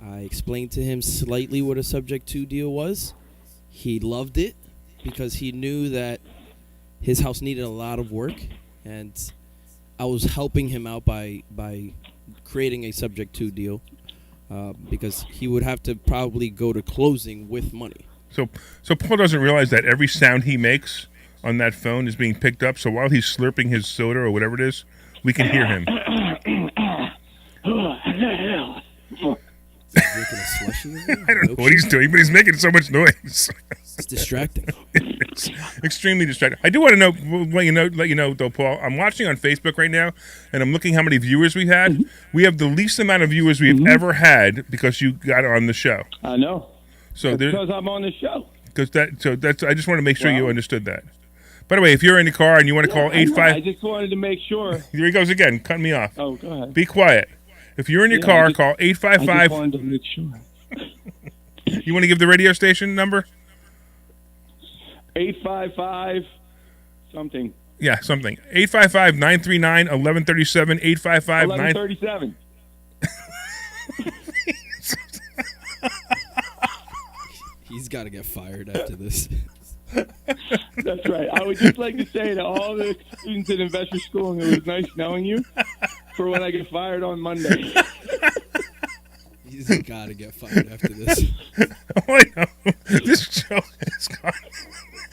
I explained to him slightly what a subject to deal was. He loved it because he knew that his house needed a lot of work, and I was helping him out by creating a subject to deal because he would have to probably go to closing with money. So Paul doesn't realize that every sound he makes on that phone is being picked up. So while he's slurping his soda or whatever it is, we can hear him. Drinking a slushie? I don't know what he's doing, but he's making so much noise. It's distracting. It's extremely distracting. I do want to let you know, though, Paul. I'm watching on Facebook right now, and I'm looking how many viewers we've had. Mm-hmm. We have the least amount of viewers we've ever had because you got on the show. I know. So because I'm on the show. That's. I just want to make sure you understood that. By the way, if you're in the car and you want to call 85, I just wanted to make sure. Here he goes again, cutting me off. Oh, go ahead. Be quiet. If you're in your car, call 855. I just wanted to make sure. You want to give the radio station number? 855 something. Yeah, something. 855-939-1137. 855-1137. He's got to get fired after this. That's right. I would just like to say to all the students at Investor School, it was nice knowing you for when I get fired on Monday. He's got to get fired after this. Oh, I know. This show has gone.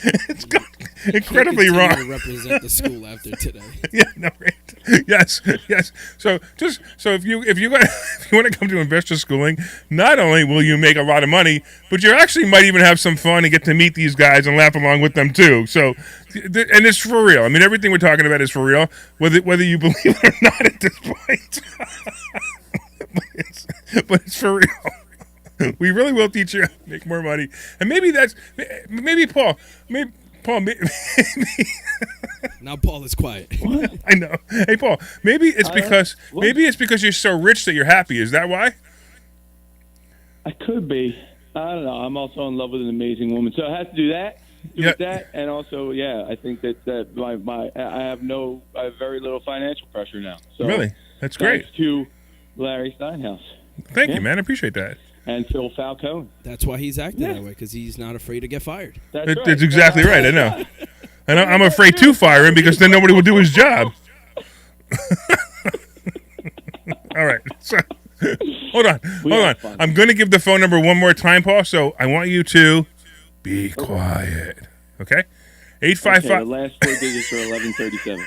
It's gone incredibly wrong. To represent the school after today. Yeah, no, right. Yes. So if you want to come to investor schooling, not only will you make a lot of money, but you actually might even have some fun and get to meet these guys and laugh along with them too. So, and it's for real. I mean, everything we're talking about is for real, whether you believe it or not at this point. but it's for real. We really will teach you how to make more money, and maybe Paul. Now Paul is quiet. What? I know. Hey, Paul. Maybe it's because you're so rich that you're happy. Is that why? I could be. I don't know. I'm also in love with an amazing woman, so I have to do that. With that, and also, I think that I have very little financial pressure now. So really, that's great. Thanks to Larry Steinhouse. Thank you, man. I appreciate that. And Phil Falcone. That's why he's acting that way, because he's not afraid to get fired. That's exactly right. I know. And I'm afraid to fire him because then nobody will do his job. All right. So, hold on. I'm going to give the phone number one more time, Paul. So I want you to be quiet. Okay? 855. The last four digits are 1137.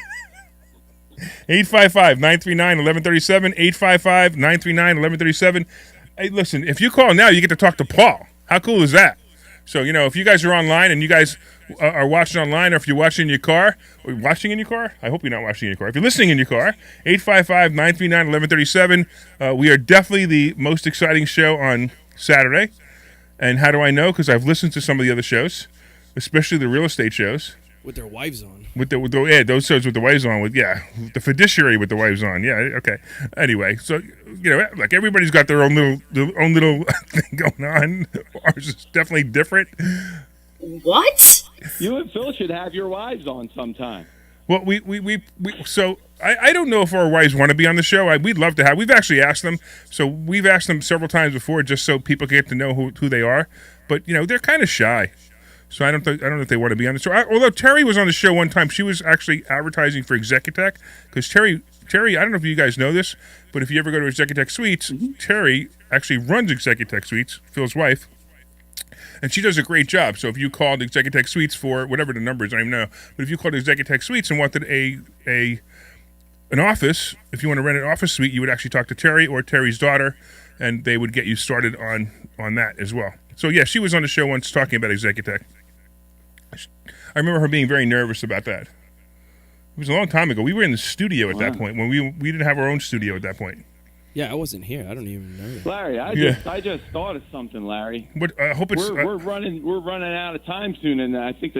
855-939-1137. 855-939-1137. Hey, listen, if you call now, you get to talk to Paul. How cool is that? So, if you guys are online and you guys are watching online, or if you're watching in your car, I hope you're not watching in your car. If you're listening in your car, 855-939-1137. We are definitely the most exciting show on Saturday. And how do I know? Because I've listened to some of the other shows, especially the real estate shows. With their wives on. Those shows with the wives on. The fiduciary with the wives on. Yeah, okay. Anyway, so like everybody's got their own little thing going on. Ours is definitely different. What? You and Phil should have your wives on sometime. Well, so I don't know if our wives want to be on the show. We'd love to have. We've actually asked them. So we've asked them several times before, just so people get to know who they are. But they're kind of shy. So I don't know if they want to be on the show. Although Terry was on the show one time, she was actually advertising for Executech, because Terry, I don't know if you guys know this, but if you ever go to Executech Suites, Terry actually runs Executech Suites, Phil's wife, and she does a great job. So if you called Executech Suites for whatever the number is, I don't even know, but if you called Executech Suites and wanted an office, if you want to rent an office suite, you would actually talk to Terry or Terry's daughter, and they would get you started on that as well. So yeah, she was on the show once talking about Executech. I remember her being very nervous about that. It was a long time ago. We were in the studio at that point when we didn't have our own studio at that point. Yeah, I wasn't here. I don't even know that. Larry, I just thought of something, Larry. But I hope it's we're running out of time soon, and I think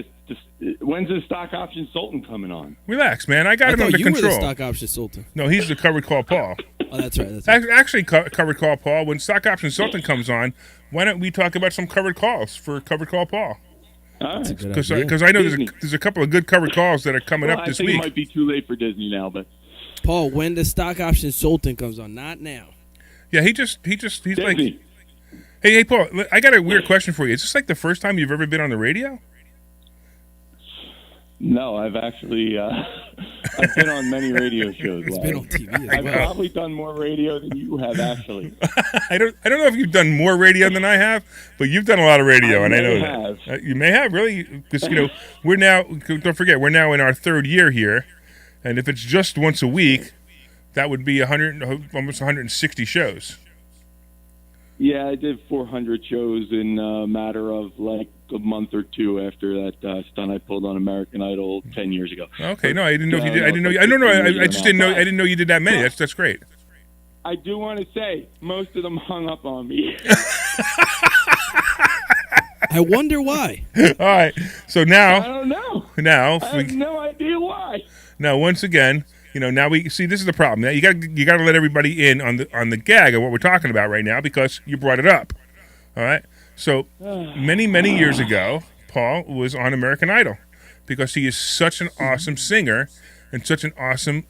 when's the stock option Sultan coming on? Relax, man. I got him under control. You were the stock option Sultan. No, he's the covered call Paul. Oh, that's right. That's right. Actually, covered call Paul. When stock option Sultan comes on, why don't we talk about some covered calls for covered call Paul? Because I know there's a couple of good covered calls that are coming up this week. I think it might be too late for Disney now, but Paul, when the stock option Sultan comes on, not now. Yeah, he's Disney. like, hey, Paul, I got a weird question for you. Is this like the first time you've ever been on the radio? No, I've actually I've been on many radio shows. He's been on TV as I've well. probably done more radio than you have, actually. I don't know if you've done more radio than I have, but you've done a lot of radio, and I know that. You may have, really, because we're now. Don't forget, we're now in our third year here, and if it's just once a week, that would be almost 160 shows. Yeah, I did 400 shows in a matter of like a month or two after that stunt I pulled on American Idol 10 years ago. Okay, no, I didn't know if you did. I didn't know. I don't know. I just didn't know. I didn't know you did that many. That's great. I do want to say most of them hung up on me. I wonder why. All right, so now I don't know. Now I have no idea why. Now, once again, now we see this is the problem. Now you got to let everybody in on the gag of what we're talking about right now because you brought it up. All right. So many years ago, Paul was on American Idol because he is such an awesome singer and such an awesome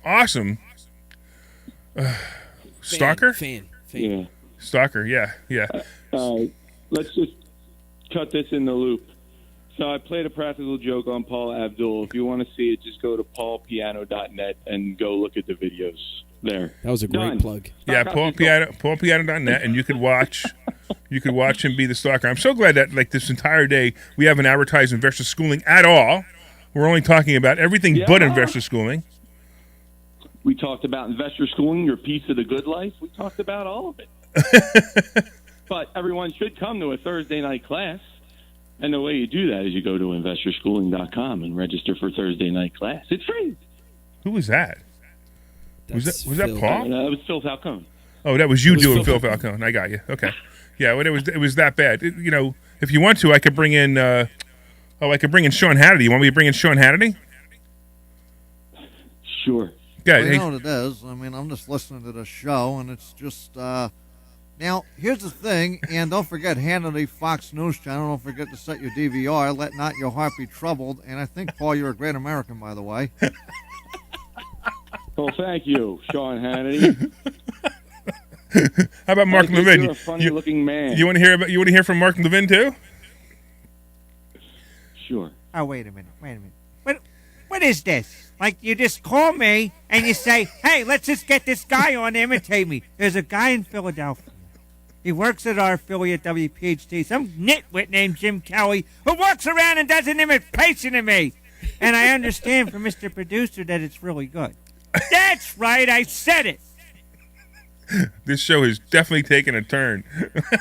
stalker. Fan. Yeah. Stalker. Yeah. Let's just cut this in the loop. So I played a practical joke on Paul Abdul. If you want to see it, just go to paulpiano.net and go look at the videos there. That was a great plug. Yeah, paulpiano.net, and you could watch him be the stalker. I'm so glad that like this entire day we haven't advertised investor schooling at all. We're only talking about everything but investor schooling. We talked about investor schooling, your piece of the good life. We talked about all of it. But everyone should come to a Thursday night class. And the way you do that is you go to investorschooling.com and register for Thursday night class. It's free. Who was that? Was that Paul? That was Phil Falcone. Oh, that was you doing Phil Falcone. I got you. Okay. Yeah, well, it was that bad. If you want to, I could bring in. I could bring in Sean Hannity. You want me to bring in Sean Hannity? Sure. Yeah. Well, you know what it is. I mean, I'm just listening to the show, and it's just. Now, here's the thing, and don't forget Hannity, Fox News Channel. Don't forget to set your DVR. Let not your heart be troubled. And I think, Paul, you're a great American, by the way. Well, thank you, Sean Hannity. How about Mark Levin? You're a funny-looking man. You want to hear from Mark Levin too? Sure. Oh, wait a minute. What is this? Like, you just call me and you say, hey, let's just get this guy on to imitate me. There's a guy in Philadelphia. He works at our affiliate, WPHT, some nitwit named Jim Kelly, who walks around and does an imitation of me. And I understand from Mr. Producer that it's really good. That's right, I said it. This show has definitely taken a turn.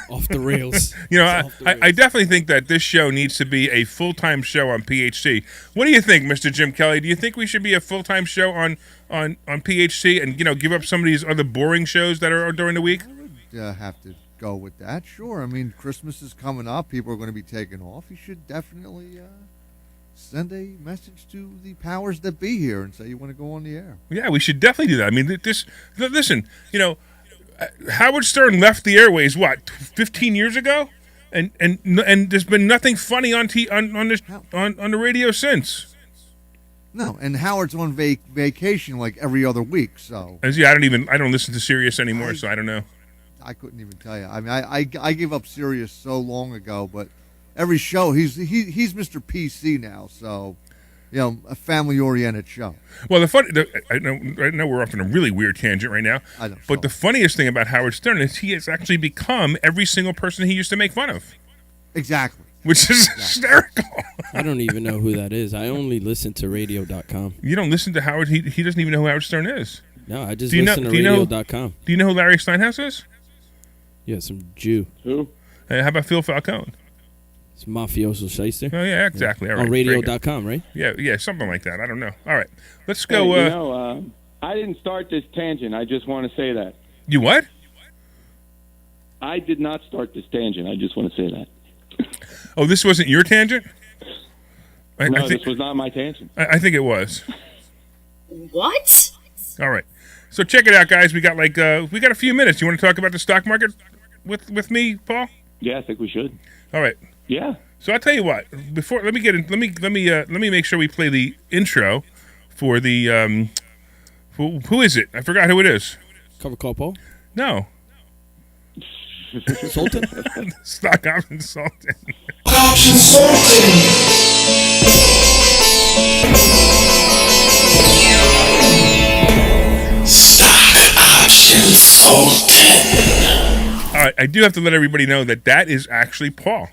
Off the rails. I definitely think that this show needs to be a full-time show on PHC. What do you think, Mr. Jim Kelly? Do you think we should be a full-time show on PHC and, give up some of these other boring shows that are during the week? I would have to go with that. Sure. I mean, Christmas is coming up. People are going to be taking off. You should definitely send a message to the powers that be here and say you want to go on the air. Yeah, we should definitely do that. I mean, listen, Howard Stern left the airways 15 years ago, and there's been nothing funny on the radio since. No, and Howard's on vacation like every other week, so. I don't listen to Sirius anymore, so I don't know. I couldn't even tell you. I mean, I gave up Sirius so long ago, but every show he's Mr. PC now, so. A family-oriented show. Well, I know we're off on a really weird tangent right now. I know. But the funniest thing about Howard Stern is he has actually become every single person he used to make fun of. Exactly. Which is hysterical. I don't even know who that is. I only listen to radio.com. You don't listen to Howard? He doesn't even know who Howard Stern is. No, I just listen to radio.com. Do you know who Larry Steinhouse is? Yeah, some Jew. Who? How about Phil Falcone? It's mafioso shyster. Oh yeah, exactly. All right. On very good. radio.com, right? Yeah, something like that. I don't know. All right, let's Hey, go. I didn't start this tangent. I just want to say that. You what? I did not start this tangent. I just want to say that. Oh, this wasn't your tangent? No, this was not my tangent. I think it was. What? All right. So check it out, guys. We got a few minutes. You want to talk about the stock market with me, Paul? Yeah, I think we should. All right. Yeah. So I'll tell you what. Before let me make sure we play the intro for the who is it? I forgot who it is. Cover call, Paul? No. Sultan? Stock option Sultan. Option Sultan. Stock option Sultan. All right, I do have to let everybody know that is actually Paul.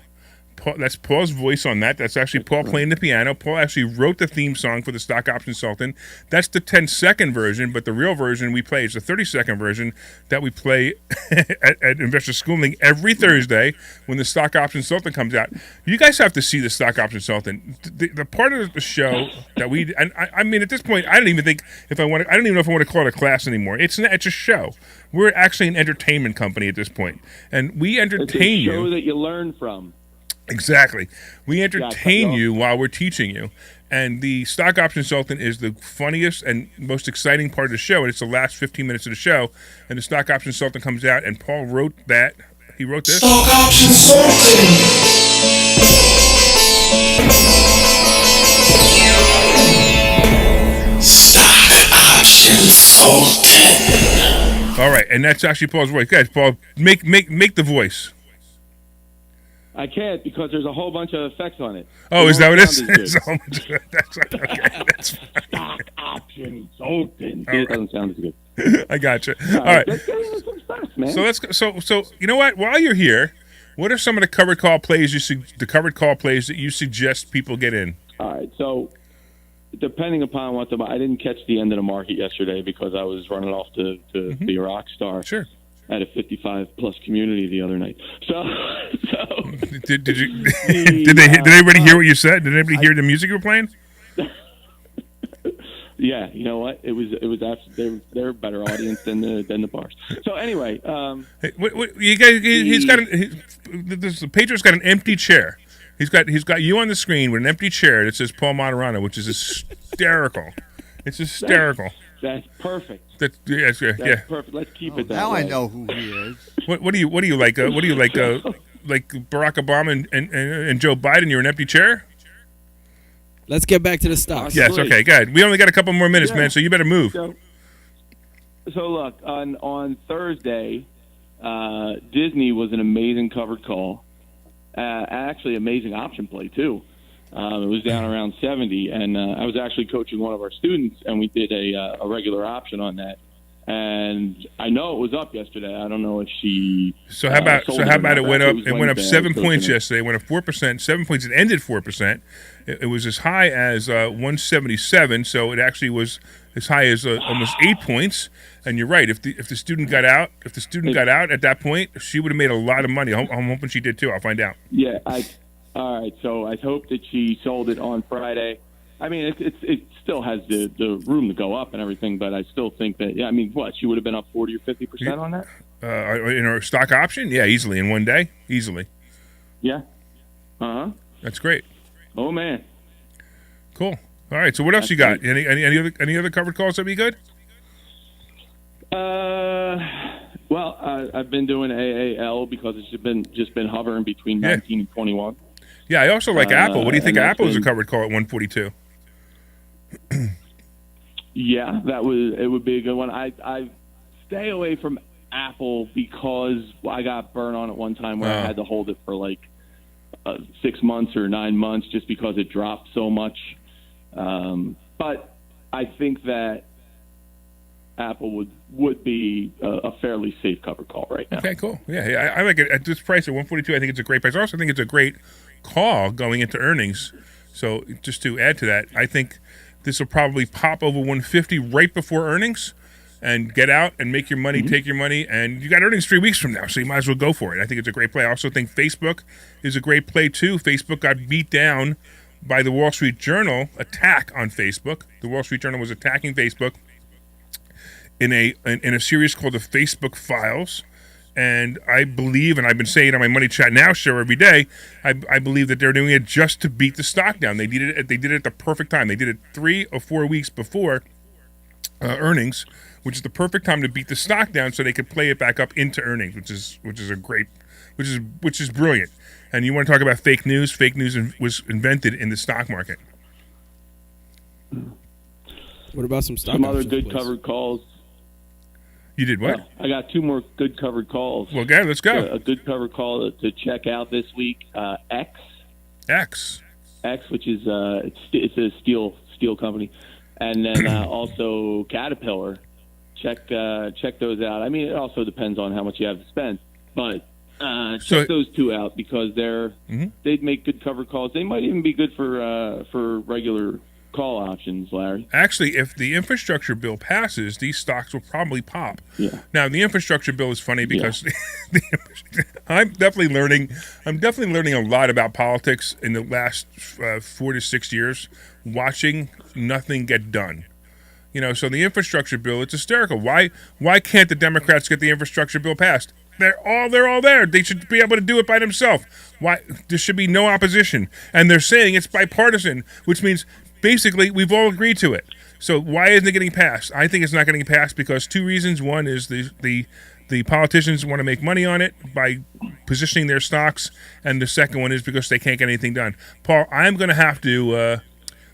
That's Paul's voice on that. That's actually Paul playing the piano. Paul actually wrote the theme song for the Stock Option Sultan. That's the 10-second version, but the real version we play is the 30-second version that we play at Investor Schooling every Thursday when the Stock Option Sultan comes out. You guys have to see the Stock Option Sultan. The part of the show that we, and I mean, at this point, I don't even think I don't even know if I want to call it a class anymore. It's a show. We're actually an entertainment company at this point, and we entertain you. It's a show that you learn from. Exactly. We entertain you while we're teaching you. And the Stock Option Sultan is the funniest and most exciting part of the show. And it's the last 15 minutes of the show. And the Stock Option Sultan comes out, and Paul wrote that. He wrote this. Stock Option Sultan. Stock Option Sultan. All right. And that's actually Paul's voice. Guys, Paul, make the voice. I can't because there's a whole bunch of effects on it. Oh, is that what it is? It's It's a whole bunch of- that's okay. That's fine. Stock Option Sultan. All It right. doesn't sound as good. I got you. All right. Let's get into some stuff, man. So let's go. So you know what? While you're here, what are some of the covered call plays that you suggest people get in? All right. So depending upon what I didn't catch the end of the market yesterday because I was running off to the Iraq Star. Sure. At a 55+ community the other night. So Did you? Did anybody hear what you said? Did anybody hear the music you were playing? Yeah, you know what? It was absolutely, they're a better audience than the bars. So anyway, Hey, what, you guys? The Pedro's got an empty chair. He's got you on the screen with an empty chair that says Paul Moderano, which is hysterical. It's hysterical. That's perfect. That's That's perfect. Let's keep it that Now way. I know who he is. What do you like? What do you like? Like Barack Obama and Joe Biden? You're an empty chair. Let's get back to the stocks. Yes. Okay. Good. We only got a couple more minutes, man. So you better move. So look, on Thursday, Disney was an amazing covered call. Actually, amazing option play too. It was down around 70, and I was actually coaching one of our students, and we did a regular option on that. And I know it was up yesterday. I don't know if she. So how about it went up? It went up 7 points yesterday. It went up 4%. 7 points. It ended 4%. It was as high as 177. So it actually was as high as almost 8 points. And you're right. If the student got out, at that point, she would have made a lot of money. I'm hoping she did too. I'll find out. Yeah. All right. So I hope that she sold it on Friday. I mean, it still has the room to go up and everything, but I still think that, yeah, I mean, what, she would have been up 40 or 50% on that? In her stock option? Yeah, easily in one day. Easily. Yeah. Uh-huh. That's great. Oh, man. Cool. All right, so what else you got? Great. Any other covered calls that be good? Well, I've been doing AAL because it's just been hovering between 19 and 21. Yeah, I also like Apple. What do you think of and Apple as a been- covered call at 142? Yeah, it would be a good one. I stay away from Apple because I got burned on it one time where I had to hold it for like 6 months or 9 months just because it dropped so much. But I think that Apple would be a fairly safe cover call right now. Okay, cool. Yeah, I like it at this price at 142. I think it's a great price. I also think it's a great call going into earnings. So just to add to that, I think this will probably pop over 150 right before earnings, and get out and make your money, take your money, and you got earnings 3 weeks from now, so you might as well go for it. I think it's a great play. I also think Facebook is a great play too. Facebook got beat down by the Wall Street Journal attack on Facebook. The Wall Street Journal was attacking Facebook in a series called the Facebook Files. And I believe, and I've been saying on my Money Chat Now show every day, I believe that they're doing it just to beat the stock down. They did it at the perfect time. They did it 3 or 4 weeks before earnings, which is the perfect time to beat the stock down, so they could play it back up into earnings, which is brilliant. And you want to talk about fake news? Fake news was invented in the stock market. What about some stock? Some other good covered calls. You did what? I got 2 more good covered calls. Well, okay, let's go. A good covered call to check out this week. X, which is it's a steel company, and then also Caterpillar. Check those out. I mean, it also depends on how much you have to spend, but check those 2 out because they'd make good covered calls. They might even be good for regular call options, Larry. Actually, if the infrastructure bill passes, these stocks will probably pop. Yeah. Now, the infrastructure bill is funny because I'm definitely learning a lot about politics in the last 4 to 6 years, watching nothing get done. So the infrastructure bill, it's hysterical. Why can't the Democrats get the infrastructure bill passed? They're all there. They should be able to do it by themselves. Why? There should be no opposition. And they're saying it's bipartisan, which means basically we've all agreed to it. So why isn't it getting passed? I think it's not getting passed because 2 reasons. One is the politicians want to make money on it by positioning their stocks, and the second one is because they can't get anything done. Paul, I'm going to have to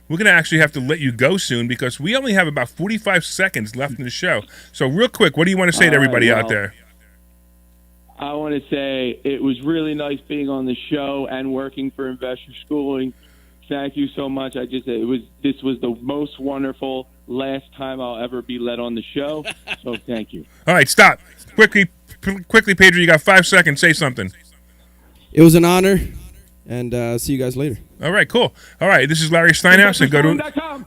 we're going to actually have to let you go soon because we only have about 45 seconds left in the show. So real quick, what do you want to say to everybody out there? I want to say it was really nice being on the show and working for Investor Schooling. Thank you so much. This was the most wonderful last time I'll ever be let on the show. So thank you. All right, stop. Quickly, Pedro, you got 5 seconds. Say something. It was an honor, and see you guys later. All right, cool. All right, this is Larry Steinhouse. And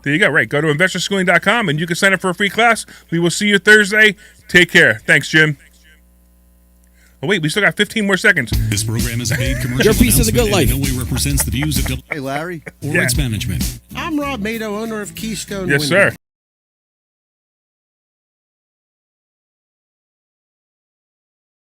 there you go. Right, go to investorschooling.com, and you can sign up for a free class. We will see you Thursday. Take care. Thanks, Jim. Oh, wait, we still got 15 more seconds. This program is a paid commercial Your piece of the good life. In no way represents the views of Hey, Larry. or its management. I'm Rob Mado, owner of Keystone Yes, Window. sir.